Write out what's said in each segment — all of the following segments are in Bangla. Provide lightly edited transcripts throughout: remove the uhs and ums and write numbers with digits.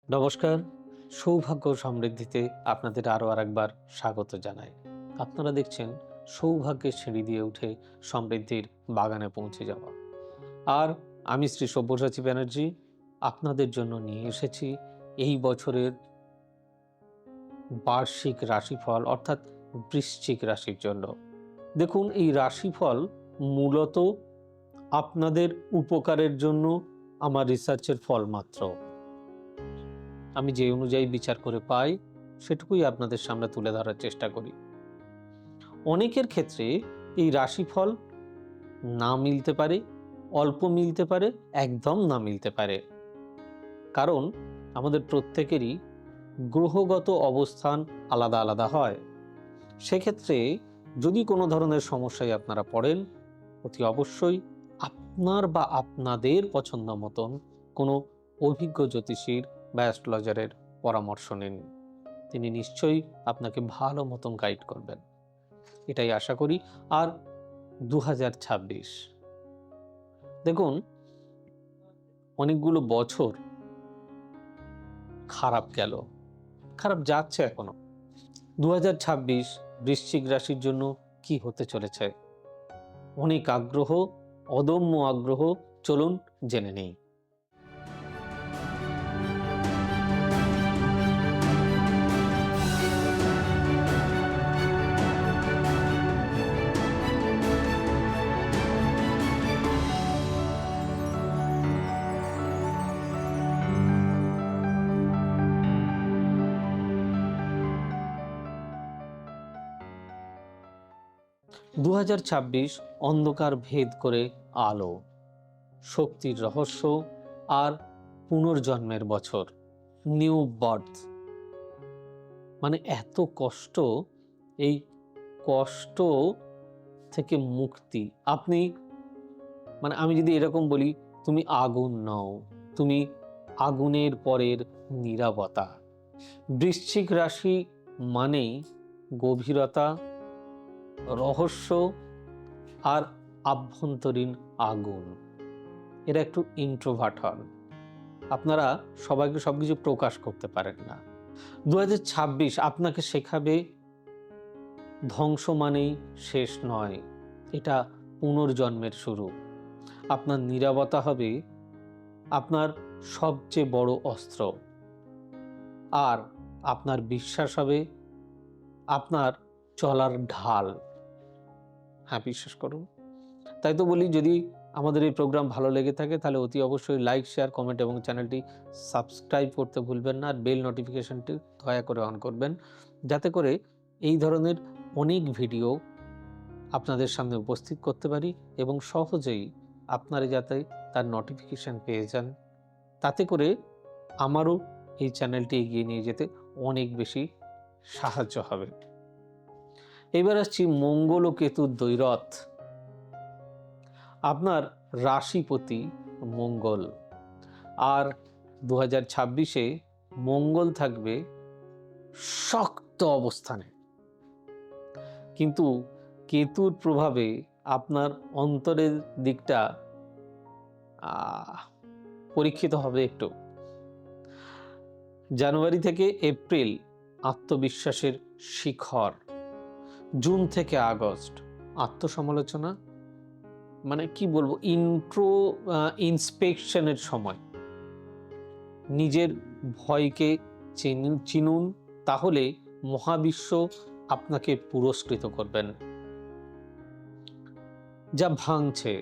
নমস্কার। সৌভাগ্য সমৃদ্ধিতে আপনাদের আরও আরেকবার স্বাগত জানাই। আপনারা দেখছেন সৌভাগ্যের সিঁড়ি দিয়ে উঠে সমৃদ্ধির বাগানে পৌঁছে যাওয়া। আর আমি শ্রী সব্যসাচী ব্যানার্জি আপনাদের জন্য নিয়ে এসেছি এই বছরের বার্ষিক রাশিফল, অর্থাৎ বৃশ্চিক রাশির জন্য। দেখুন, এই রাশিফল মূলত আপনাদের উপকারের জন্য আমার রিসার্চের ফল মাত্র। আমি যে অনুযায়ী বিচার করে পাই সেটুকুই আপনাদের সামনে তুলে ধরার চেষ্টা করি। অনেকের ক্ষেত্রে এই রাশিফল না মিলতে পারে, অল্প মিলতে পারে, একদম না মিলতে পারে। কারণ আমাদের প্রত্যেকেরই গ্রহগত অবস্থান আলাদা আলাদা হয়। সেক্ষেত্রে যদি কোনো ধরনের সমস্যায় আপনারা পড়েন, অতি অবশ্যই আপনার বা আপনাদের পছন্দ মতন কোনো অভিজ্ঞ জ্যোতিষীর বা অ্যাস্ট্রোলজারের পরামর্শ নিন। তিনি নিশ্চয়ই আপনাকে ভালো মতন গাইড করবেন, এটাই আশা করি। আর 2026 দেখুন, অনেকগুলো বছর খারাপ গেল, খারাপ যাচ্ছে এখনো। 2026 বৃশ্চিক রাশির জন্য কি হতে চলেছে? অনেক আগ্রহ, অদম্য আগ্রহ। চলুন জেনে নেই। 2026 অন্ধকার ভেদ করে আলো, শক্তির রহস্য আর পুনর্জন্মের বছর, নিউ বার্থ। মানে এত কষ্ট, এই কষ্ট থেকে মুক্তি। আপনি, মানে আমি যদি এরকম বলি, তুমি আগুন নও, তুমি আগুনের পরের নীরবতা। বৃশ্চিক রাশি মানেই গভীরতা, রহস্য আর আভ্যন্তরীণ আগুন। এরা একটু ইন্ট্রোভার্ট হন। আপনারা সবাইকে সবকিছু প্রকাশ করতে পারেন না। 2026 আপনাকে শেখাবে ধ্বংস মানেই শেষ নয়, এটা পুনর্জন্মের শুরু। আপনার নীরবতা হবে আপনার সবচেয়ে বড় অস্ত্র, আর আপনার বিশ্বাস হবে আপনার চলার ঢাল। হ্যাঁ, বিশ্বাস করুন। তাই তো বলি, যদি আমাদের এই প্রোগ্রাম ভালো লেগে থাকে তাহলে অতি অবশ্যই লাইক, শেয়ার, কমেন্ট এবং চ্যানেলটি সাবস্ক্রাইব করতে ভুলবেন না। আর বেল নোটিফিকেশনটি দয়া করে অন করবেন, যাতে করে এই ধরনের অনেক ভিডিও আপনাদের সামনে উপস্থিত করতে পারি এবং সহজেই আপনারা যাতে তার নোটিফিকেশন পেয়ে যান। তাতে করে আমারও এই চ্যানেলটি এগিয়ে নিয়ে যেতে অনেক বেশি সাহায্য হবে। এবার আসছি মঙ্গল ও কেতুর দ্বৈরথ। আপনার রাশিপতি মঙ্গল, আর 2026-এ মঙ্গল থাকবে শক্ত অবস্থানে, কিন্তু কেতুর প্রভাবে আপনার অন্তরের দিকটা পরীক্ষিত হবে একটু। জানুয়ারি থেকে এপ্রিল আত্মবিশ্বাসের শিখর, জুন থেকে আগস্ট আত্মসমালোচনা, মানে কি বলবো, ইন্সপেকশনের সময়। নিজের ভয়কে চিনুন, তাহলে মহাবিশ্ব আপনাকে পুরস্কৃত করবেন। যা ভাঙছে,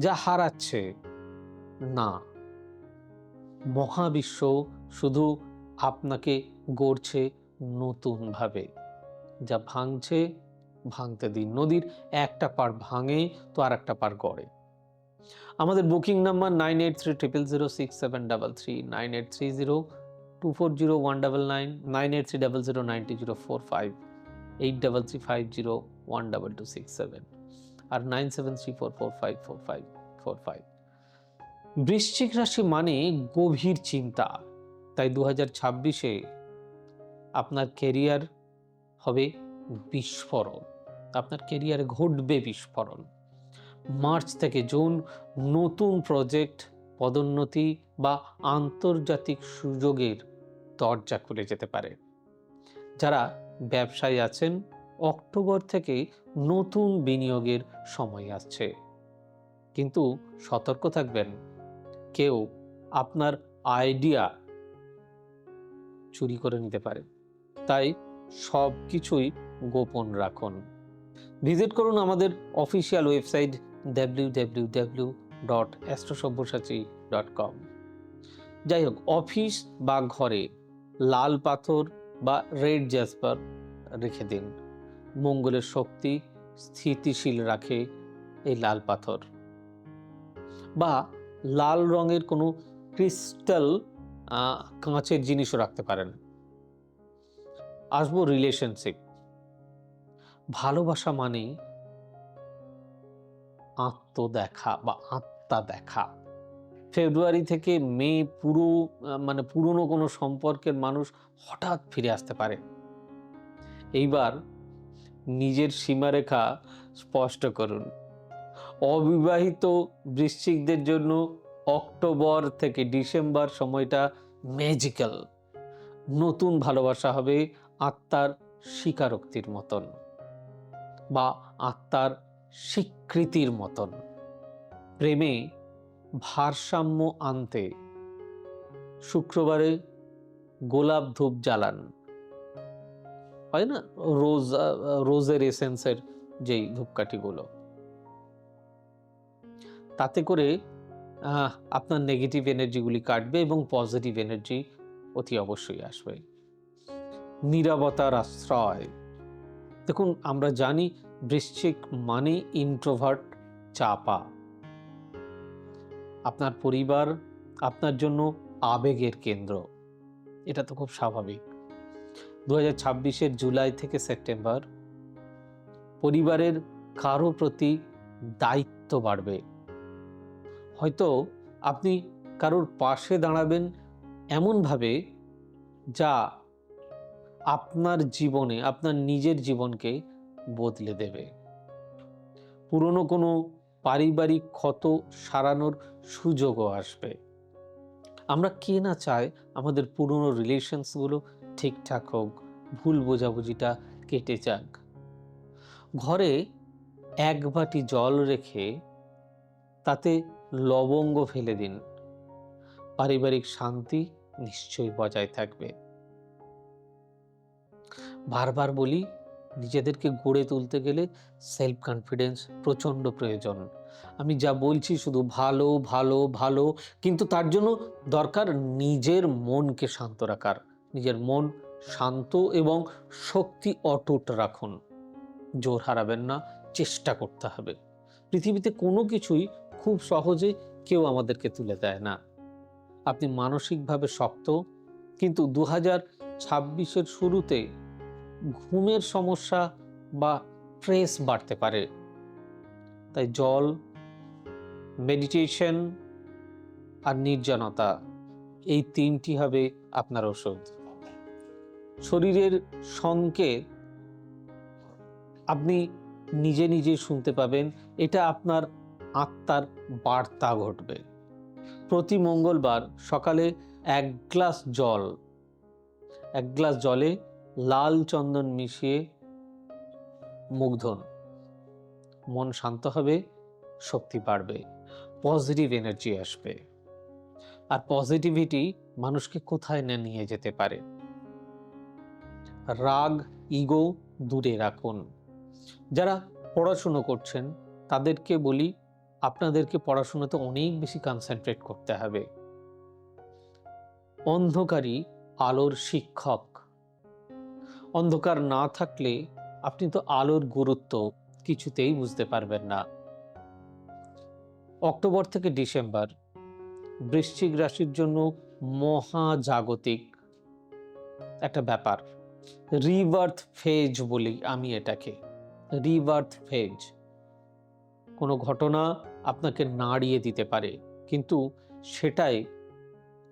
যা হারাচ্ছে না, মহাবিশ্ব শুধু আপনাকে গড়ছে নতুন ভাবে। যা ভাঙছে ভাঙতে দিন। নদীর একটা পাড় ভাঙে তো আর একটা পাড় গড়ে। আমাদের বুকিং নাম্বার 9830067733, 9830240199, 9830092045, 8335012267 আর 9734454545। বৃশ্চিক রাশি মানে গভীর চিন্তা। তাই 2026-এ আপনার কেরিয়ার হবে বিস্ফোরণ, আপনার কেরিয়ারে ঘটবে বিস্ফোরণ। মার্চ থেকে জুন নতুন প্রজেক্ট পদোন্নতি বা আন্তর্জাতিক সুযোগের দরজা খুলে যেতে পারে। যারা ব্যবসায় আছেন, অক্টোবর থেকে নতুন বিনিয়োগের সময় আসছে, কিন্তু সতর্ক থাকবেন, কেউ আপনার আইডিয়া চুরি করে নিতে পারে, তাই সব কিছুই গোপন রাখুন। ভিজিট করুন আমাদের অফিসিয়াল ওয়েবসাইট www.astrosavysachi.com। যাই হোক, অফিস বা ঘরে লাল পাথর বা রেড জ্যাসপার রেখে দিন। মঙ্গলের শক্তি স্থিতিশীল রাখে এই লাল পাথর। বা লাল রঙের কোনো ক্রিস্টাল কাঁচের জিনিসও রাখতে পারেন। আসবো রিলেশনশিপ। ভালোবাসা মানে আত্মদেখা বা আত্মা দেখা। ফেব্রুয়ারি থেকে মে পুরনো কোনো সম্পর্কের মানুষ হঠাৎ ফিরে আসতে পারে। এইবার নিজের সীমারেখা স্পষ্ট করুন। অবিবাহিত বৃশ্চিকদের জন্য অক্টোবর থেকে ডিসেম্বর সময়টা ম্যাজিক্যাল। নতুন ভালোবাসা হবে আত্মার স্বীকারোক্তির মতন বা আত্মার স্বীকৃতির মতন। প্রেমে ভারসাম্য আনতে শুক্রবারে গোলাপ ধূপ জ্বালান। হয় না, রোজের এসেন্সের যেই ধূপকাঠিগুলো, তাতে করে আপনার নেগেটিভ এনার্জিগুলি কাটবে এবং পজিটিভ এনার্জি অতি অবশ্যই আসবে। নীরবতার আশ্রয়। দেখুন, আমরা জানি বৃশ্চিক মানে ইন্ট্রোভার্ট, চাপা। আপনার পরিবার আপনার জন্য আবেগের কেন্দ্র, এটা তো খুব স্বাভাবিক। 2026 জুলাই থেকে সেপ্টেম্বর পরিবারের কারো প্রতি দায়িত্ব বাড়বে। হয়তো আপনি কারোর পাশে দাঁড়াবেন এমনভাবে যা আপনার জীবনে, আপনার নিজের জীবনকে বদলে দেবে। পুরনো কোনো পারিবারিক ক্ষত সারানোর সুযোগও আসবে। আমরা কে না চাই আমাদের পুরনো রিলেশনসগুলো ঠিকঠাক হোক, ভুল বোঝাবুঝিটা কেটে যাক। ঘরে এক বাটি জল রেখে তাতে লবঙ্গ ফেলে দিন, পারিবারিক শান্তি নিশ্চয়ই বজায় থাকবে। বারবার বলি, নিজেদেরকে গড়ে তুলতে গেলে সেলফ কনফিডেন্স প্রচণ্ড প্রয়োজন। আমি যা বলছি শুধু ভালো ভালো ভালো, কিন্তু তার জন্য দরকার নিজের মনকে শান্ত রাখার। নিজের মন শান্ত এবং শক্তি অটুট রাখুন। জোর হারাবেন না, চেষ্টা করতে হবে। পৃথিবীতে কোনো কিছুই খুব সহজে কেউ আমাদেরকে তুলে দেয় না। আপনি মানসিকভাবে শক্ত, কিন্তু 2026 শুরুতে ঘুমের সমস্যা বা স্ট্রেস বাড়তে পারে। তাই জল, মেডিটেশন আর নির্জনতা, এই তিনটি হবে আপনার ওষুধ। শরীরের সংকেত আপনি নিজে নিজে শুনতে পাবেন, এটা আপনার আত্মার বার্তা ঘটবে। প্রতি মঙ্গলবার সকালে এক গ্লাস জলে লাল চন্দন মিশিয়ে মুখ ধুন। মন শান্ত হবে, শক্তি বাড়বে, পজিটিভ এনার্জি আসবে। আর পজিটিভিটি মানুষকে কোথায় না নিয়ে যেতে পারে। রাগ, ইগো দূরে রাখুন। যারা পড়াশুনো করছেন তাদেরকে বলি, আপনাদেরকে পড়াশোনাতে অনেক বেশি কনসেন্ট্রেট করতে হবে। অন্ধকারই আলোর শিক্ষক। অন্ধকার না থাকলে আপনি তো আলোর গুরুত্ব কিছুতেই বুঝতে পারবেন না। অক্টোবর থেকে ডিসেম্বর বৃশ্চিক রাশির জন্য মহাজাগতিক একটা ব্যাপার। রিবার্থ ফেজ বলি আমি এটাকে, রিবার্থ ফেজ। কোনো ঘটনা আপনাকে নাড়িয়ে দিতে পারে, কিন্তু সেটাই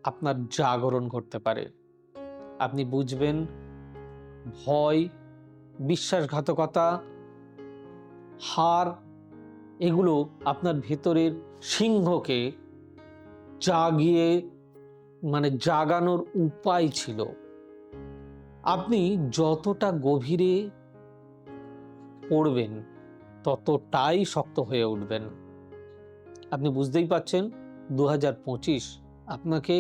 আপনার জাগরণ ঘটতে পারে। আপনি বুঝবেন ভয়, বিশ্বাসঘাতকতা, হার, এগুলো আপনার ভেতরের সিংহকে জাগানোর উপায় ছিল। আপনি যতটা গভীরে পড়বেন ততটাই শক্ত হয়ে উঠবেন। আপনি বুঝতেই পারছেন 2025 আপনাকে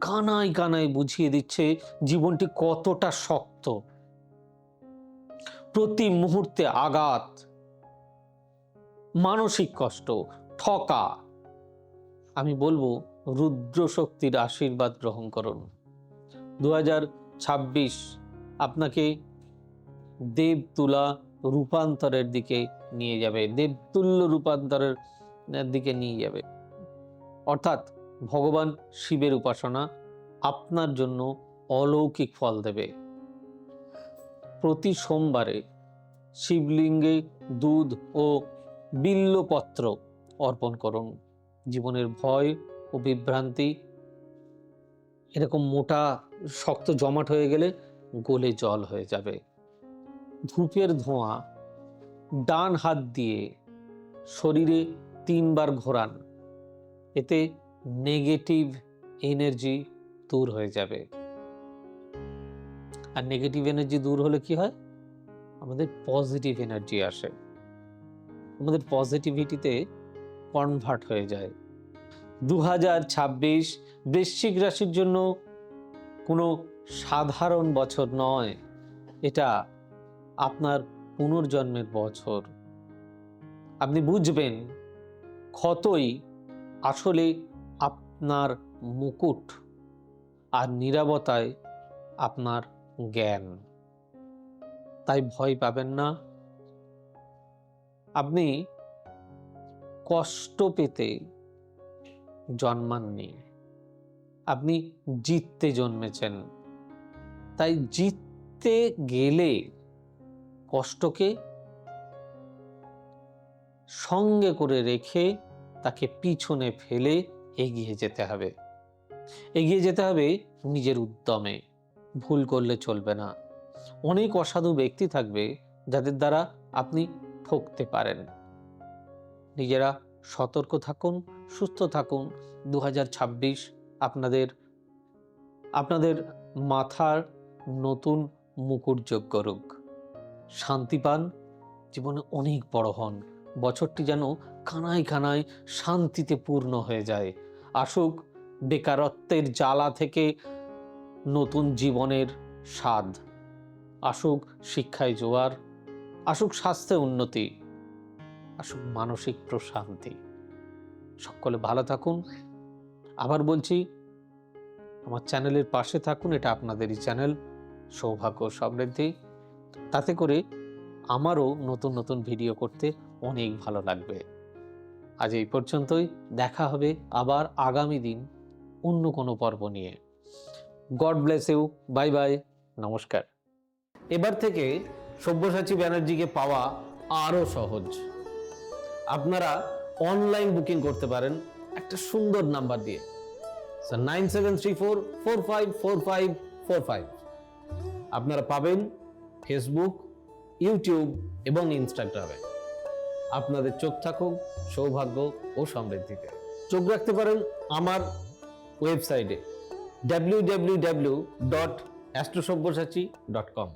কানায় কানায় বুঝিয়ে দিচ্ছে জীবনটি কতটা শক্ত। প্রতি মুহূর্তে আঘাত, মানসিক কষ্ট, ঠকা। আমি বলবো রুদ্র শক্তির আশীর্বাদ গ্রহণ করুন। 2026 আপনাকে দেবতুলা রূপান্তরের দিকে নিয়ে যাবে, দেবতুল্য রূপান্তরের দিকে নিয়ে যাবে। অর্থাৎ ভগবান শিবের উপাসনা আপনার জন্য অলৌকিক ফল দেবে। প্রতি সোমবারে শিবলিঙ্গে দুধ ও বিল্লপত্র অর্পণ করুন। জীবনের ভয় ও বিভ্রান্তি এরকম মোটা শক্ত জমাট হয়ে গেলে গলে জল হয়ে যাবে। ধূপের ধোঁয়া ডান হাত দিয়ে শরীরে 3 বার ঘোরান, এতে নেগেটিভ এনার্জি দূর হয়ে যাবে। আর নেগেটিভ এনার্জি দূর হলে কি হয়? আমাদের পজিটিভ এনার্জি আসে, আমাদের পজিটিভিটিতে কনভার্ট হয়ে যায়। 2026 বৃশ্চিক রাশির জন্য কোনো সাধারণ বছর নয়, এটা আপনার পুনর্জন্মের বছর। আপনি বুঝবেন ক্ষতই আসলে আপনার মুকুট, আর নীরবতায় আপনার জ্ঞান। তাই ভয় পাবেন না। আপনি কষ্ট পেতে জন্মাননি, আপনি জিততে জন্মেছেন। তাই জিততে গেলে কষ্টকে সঙ্গে করে রেখে তাকে পিছনে ফেলে এগিয়ে যেতে হবে। এগিয়ে যেতে হবে নিজের উদ্যমে, ভুল করলে চলবে না। অনেক অসাধু ব্যক্তি থাকবে যাদের দ্বারা আপনি ঠকতে পারেন। নিজেরা সতর্ক থাকুন, সুস্থ থাকুন। 2026 আপনাদের মাথার নতুন মুকুট যোগ করুক। শান্তি পান, জীবনে অনেক বড় হন। বছরটি যেন কানায় কানায় শান্তিতে পূর্ণ হয়ে যায়। আসুক বেকারত্বের জ্বালা থেকে নতুন জীবনের স্বাদ, আসুক শিক্ষায় জোয়ার, আসুক স্বাস্থ্যে উন্নতি, আসুক মানসিক প্রশান্তি। সকলে ভালো থাকুন। আবার বলছি, আমার চ্যানেলের পাশে থাকুন। এটা আপনাদেরই চ্যানেল সৌভাগ্য সমৃদ্ধি। তাতে করে আমারও নতুন নতুন ভিডিও করতে অনেক ভালো লাগবে। আজ এই পর্যন্তই। দেখা হবে আবার আগামী দিন অন্য কোনো পর্ব নিয়ে। God bless you. Bye bye. নমস্কার। এবার থেকে সব্যসাচী ব্যানার্জিকে পাওয়া আরও সহজ। আপনারা অনলাইন বুকিং করতে পারেন একটা সুন্দর নাম্বার দিয়ে, 9734454545। আপনারা পাবেন ফেসবুক, ইউটিউব এবং ইনস্টাগ্রামে। আপনাদের চোখ থাকুক সৌভাগ্য ও সমৃদ্ধিতে। চোখ রাখতে পারেন আমার ওয়েবসাইটে www.astrosabbyasachi.com।